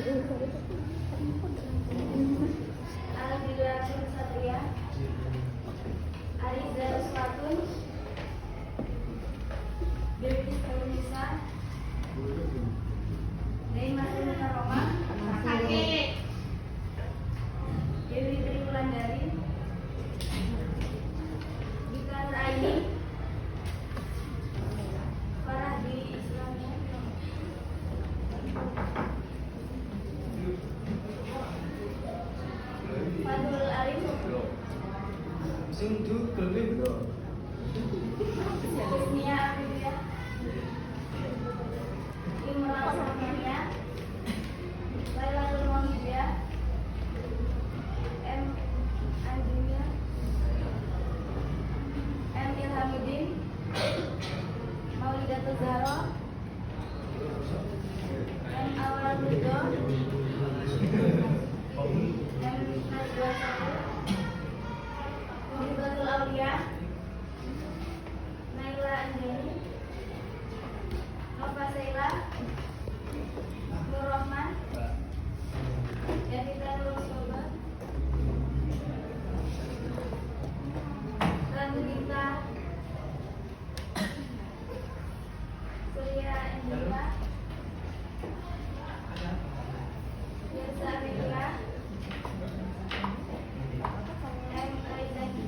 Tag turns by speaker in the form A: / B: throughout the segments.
A: Alhamdulillah Satria, Ariza Ruswatun, Bilqis Indonesia, Naimatul Roma, Dewi Triwulandari, Dika Nuraini, Farah di Islamnya, Fadul Arif,
B: Sing du kelih lho.
A: Kusnia Amelia, Imran Samania, Lailatul Maulidia, M. Anjunia, M. Ilhamuddin, Maulidatul Zahra, M. Awal Ridho, M. Najwa Syahir, Muhibatul Aulia, Naila Anjani, Nova Sheila, Nur Rahman, Yanita Nur Soba, Ranulita, Surya Angelika, Yersa Amelia, M. Raizaki.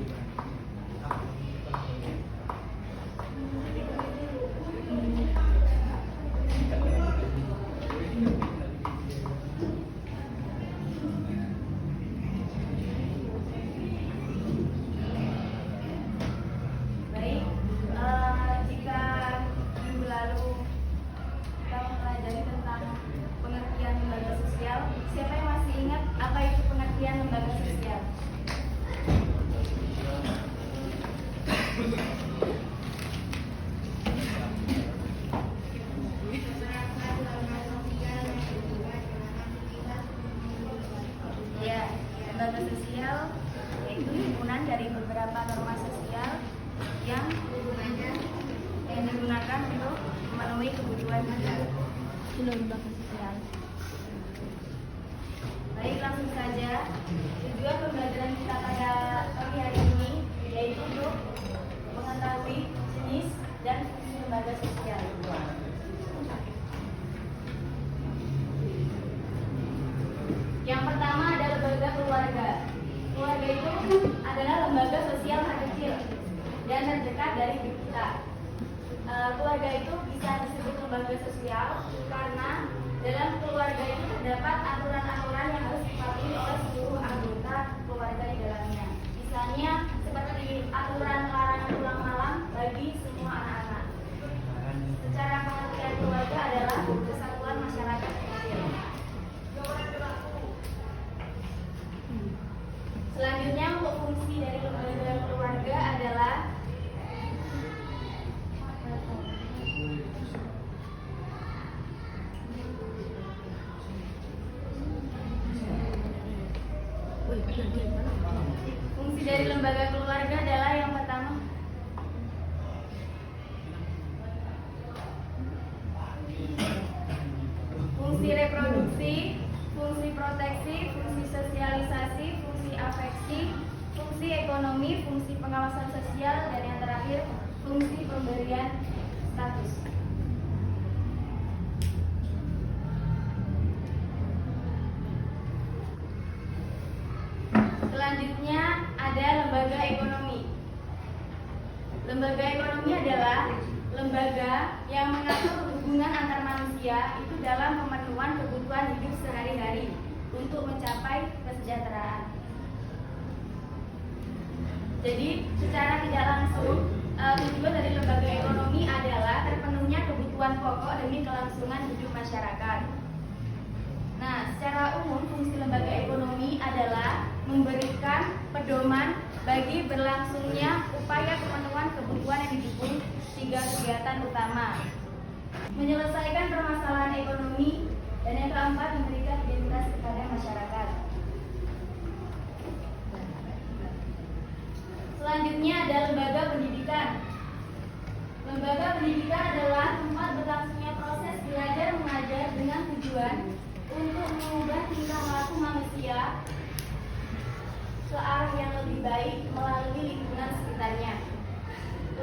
A: Baik, jika minggu lalu kita mempelajari tentang pengertian lembaga sosial, siapa yang masih ingat apa itu pengertian lembaga sosial? Ya, lembaga sosial yaitu himpunan dari beberapa norma sosial yang digunakan untuk memenuhi kebutuhan lembaga sosial. Baik, langsung saja. Tujuan pembelajaran kita pada pagi hari ini yaitu untuk mengetahui jenis dan fungsi lembaga sosial. Yang pertama ada lembaga keluarga. Keluarga itu adalah lembaga sosial terkecil dan terdekat dari hidup kita. Keluarga itu bisa disebut lembaga sosial karena dalam keluarga itu terdapat aturan-aturan yang harus dipatuhi oleh seluruh anggota keluarga di dalamnya. Misalnya seperti aturan larangan pulang malam bagi semua anak-anak. Secara pengertian keluarga adalah kesatuan masyarakat kecil. Selanjutnya untuk fungsi dari lembaga keluarga adalah fungsi dari lembaga keluarga adalah yang pertama fungsi reproduksi, fungsi proteksi, fungsi sosialisasi, fungsi afeksi, fungsi ekonomi, fungsi pengawasan sosial, dan yang terakhir fungsi pemberian status. Selanjutnya ada lembaga ekonomi. Lembaga ekonomi adalah lembaga yang mengatur hubungan antar manusia itu dalam pemenuhan kebutuhan hidup sehari-hari untuk mencapai kesejahteraan. Jadi secara tidak langsung tujuan dari lembaga ekonomi adalah terpenuhnya kebutuhan pokok demi kelangsungan hidup masyarakat. Nah, secara umum fungsi lembaga ekonomi adalah memberikan pedoman bagi berlangsungnya upaya pemenuhan kebutuhan yang didukung 3 kegiatan utama: menyelesaikan permasalahan ekonomi, dan yang keempat memberikan identitas kepada masyarakat. Selanjutnya ada lembaga pendidikan. Lembaga pendidikan adalah tempat berlangsungnya proses belajar mengajar dengan tujuan untuk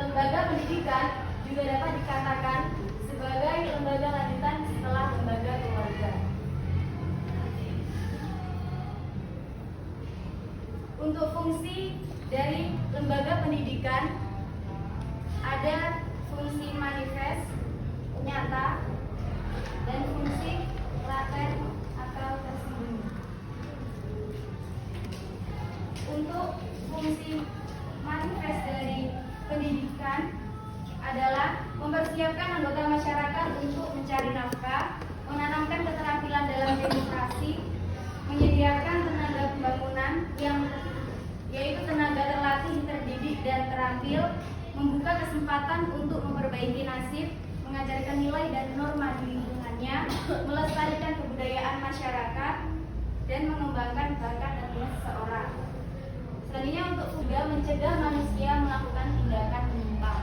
A: lembaga pendidikan juga dapat dikatakan sebagai lembaga lanjutan setelah lembaga keluarga. Untuk fungsi dari lembaga pendidikan ada fungsi manifest, nyata, dan fungsi laten atau tersembunyi. Untuk fungsi manifest dari pendidikan adalah mempersiapkan anggota masyarakat untuk mencari nafkah, menanamkan keterampilan dalam demokrasi, menyediakan tenaga pembangunan yaitu tenaga terlatih, terdidik, dan terampil, membuka kesempatan untuk memperbaiki nasib, mengajarkan nilai dan norma di lingkungannya, melestarikan kebudayaan masyarakat, dan mengembangkan bakat dan minat seseorang. Selanjutnya untuk juga mencegah manusia melakukan tindakan menyimpang.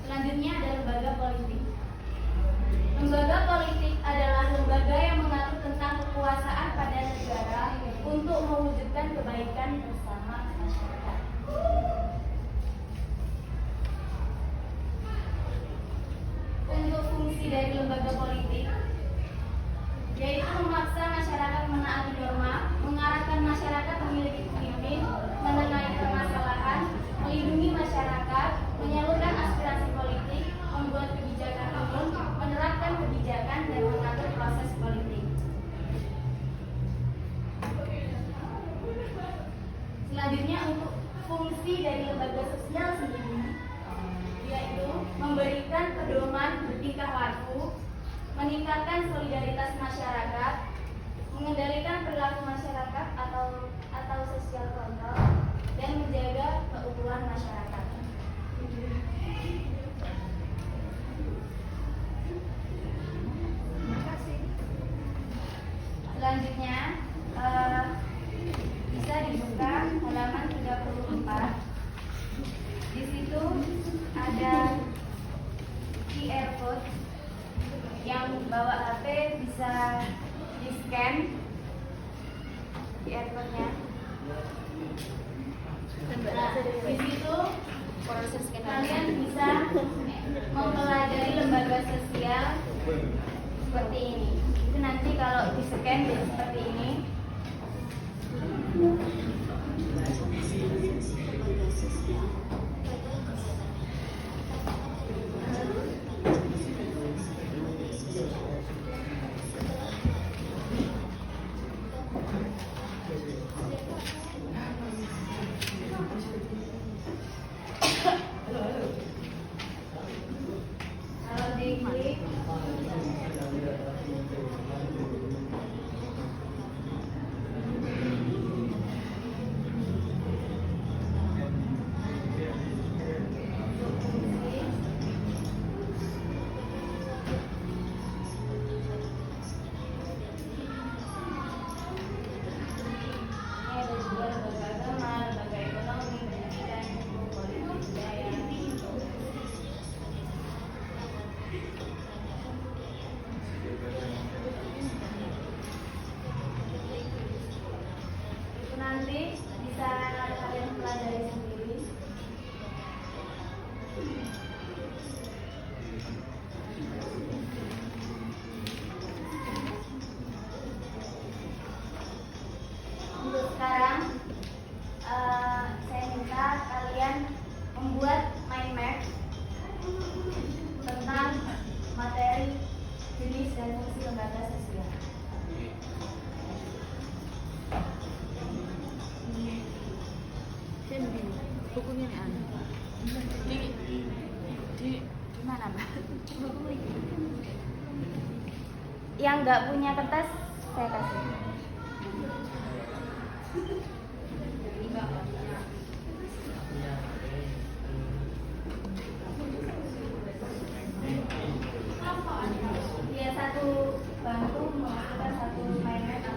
A: Selanjutnya ada lembaga politik. Lembaga politik adalah lembaga yang mengatur tentang kekuasaan pada negara untuk mewujudkan kebaikan bersama masyarakat. Untuk fungsi dari lembaga politik yaitu memaksa masyarakat menaati norma, mengarahkan masyarakat memiliki pemimpin, menengahi permasalahan, melindungi masyarakat, menyalurkan aspirasi politik, membuat kebijakan umum, menerapkan kebijakan, dan mengatur proses politik. Selanjutnya untuk fungsi dari lembaga sosial sendiri yaitu memberikan pedoman bertingkah laku, meningkatkan solidaritas masyarakat, mengendalikan perilaku masyarakat atau sosial kontrol, dan menjaga keutuhan masyarakat. Selanjutnya bisa dibuka halaman 34. Di situ ada QR code. Yang bawa HP bisa di-scan QR code-nya. Nah, di situ kalian bisa mempelajari lembaga sosial seperti ini. Itu nanti kalau di-scan jadi seperti ini. Kalau diklik nanti bisa kalian pelajari sendiri. Untuk sekarang saya minta kalian membuat mind map tentang materi, jenis, dan fungsi lembaga sosial.
B: Bukunya nih Ana. Di mana Mbak?
A: Yang nggak punya kertas saya kasih. Ya, satu bantu mengajukan satu mainan atau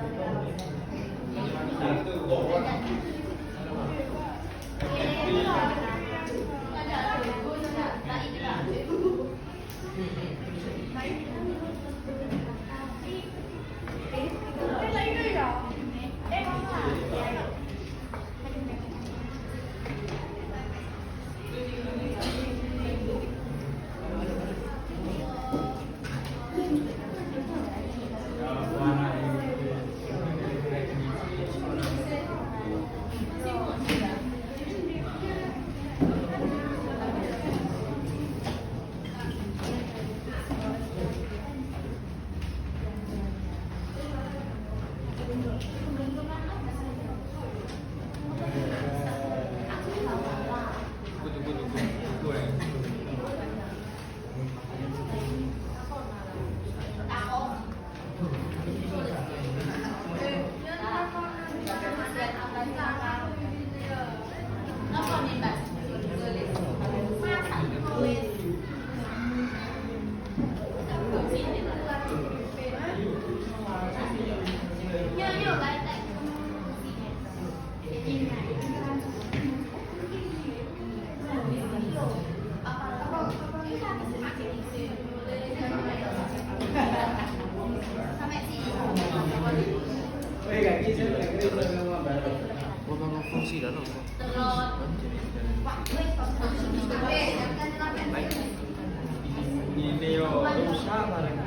C: fungsi dan apa? Ini yo, rusak bareng.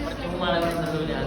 C: Percuma lewat sebelumnya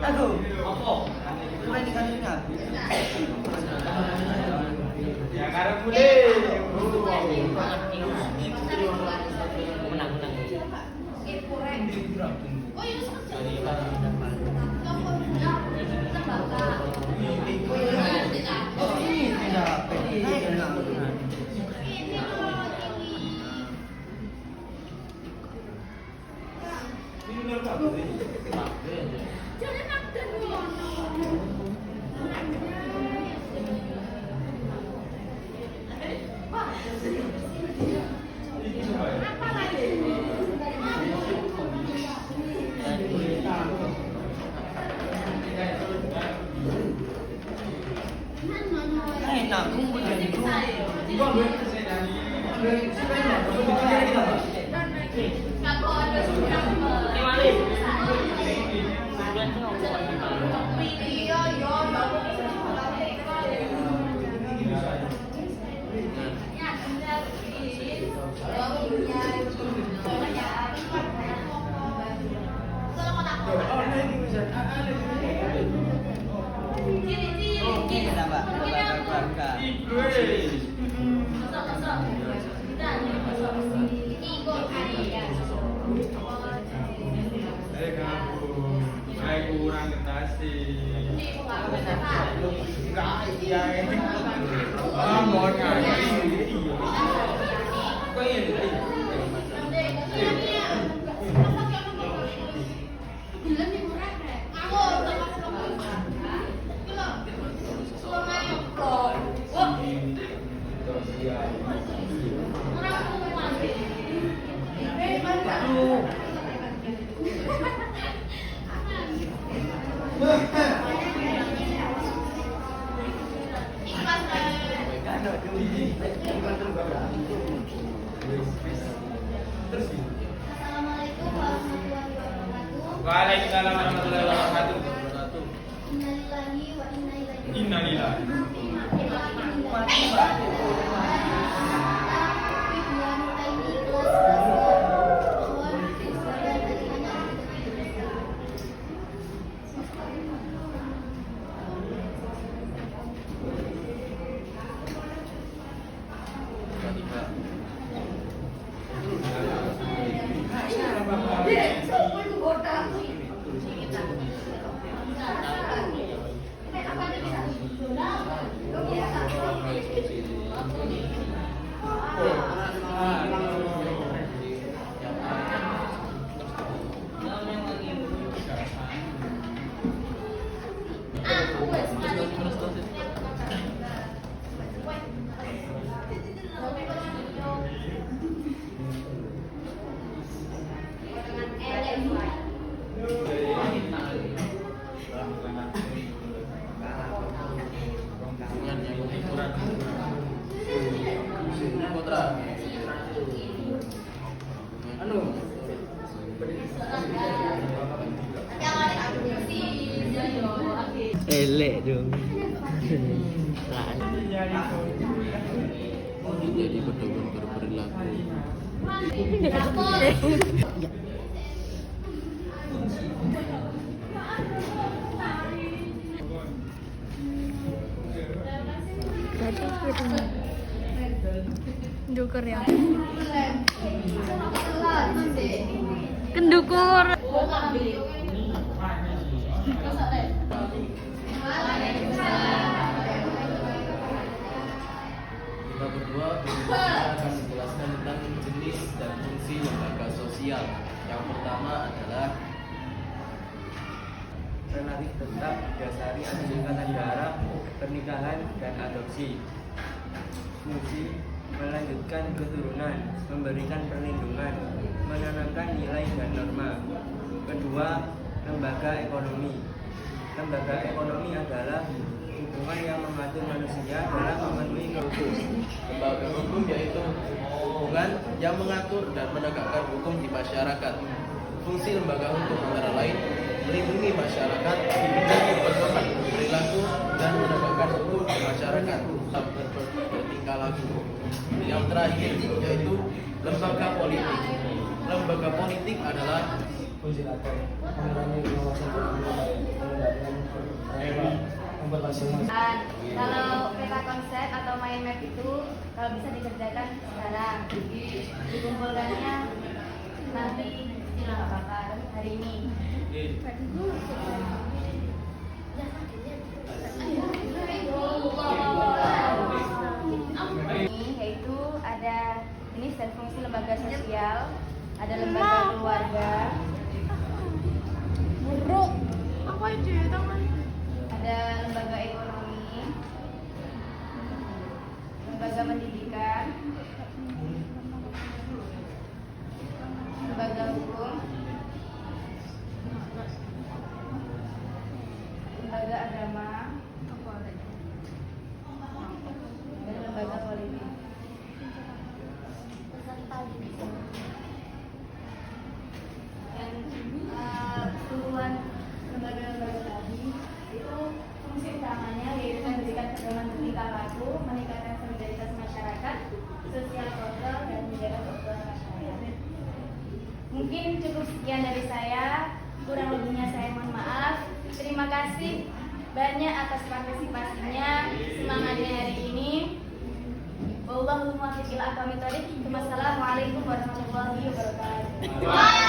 D: Aduh, kurang dikasihnya. Ya karena boleh.
C: Menang.
D: Enak, kumpul jadi kurang nasi. Enggak, iya. Mau nyanyi. Kok ini? Waalaikumsalam warahmatullahi wabarakatuh.
A: Innalillahi wa inna ilaihi
D: Innalillahi.
C: Elek dong.
E: Jadi pedoman berperilaku.
B: Kendukur ya. Kendukur.
E: Kita berdua akan menjelaskan tentang jenis dan fungsi lembaga sosial. Yang pertama adalah
D: Relatif tetap didasari atas ikatan darah, pernikahan, dan adopsi. Fungsi melanjutkan keturunan, memberikan perlindungan, menanamkan nilai dan norma. Kedua, lembaga ekonomi. Lembaga ekonomi adalah hubungan yang mengatur manusia dalam memenuhi kebutuhan.
E: Lembaga hukum yaitu hubungan yang mengatur dan menegakkan hukum di masyarakat. Fungsi lembaga hukum antara lain melindungi masyarakat dari perkembangan perilaku dan menegakkan hukum di masyarakat tetap bertingkah laku. Yang terakhir yaitu lembaga politik. Lembaga politik adalah
A: Kalau peta konsep atau mind map itu kalau bisa dikerjakan sekarang, dikumpulkannya nanti tidak apa-apa hari ini. Ini yaitu ada jenis dan fungsi lembaga sosial, ada lembaga keluarga, ada lembaga ekonomi, lembaga pendidikan, lembaga hukum, lembaga agama, dan lembaga politik. Dan keseluruhan lembaga-lembaga tadi itu fungsi utamanya yaitu memberikan pedoman tingkah laku, meningkatkan solidaritas masyarakat, sosial kontrol, dan menjaga keutuhan masyarakat. Mungkin cukup sekian dari saya, kurang lebihnya saya mohon maaf. Terima kasih banyak atas partisipasinya, semangatnya hari ini. Wallahul muwaffiq ila aqwamit thoriq. Wassalamualaikum warahmatullahi wabarakatuh.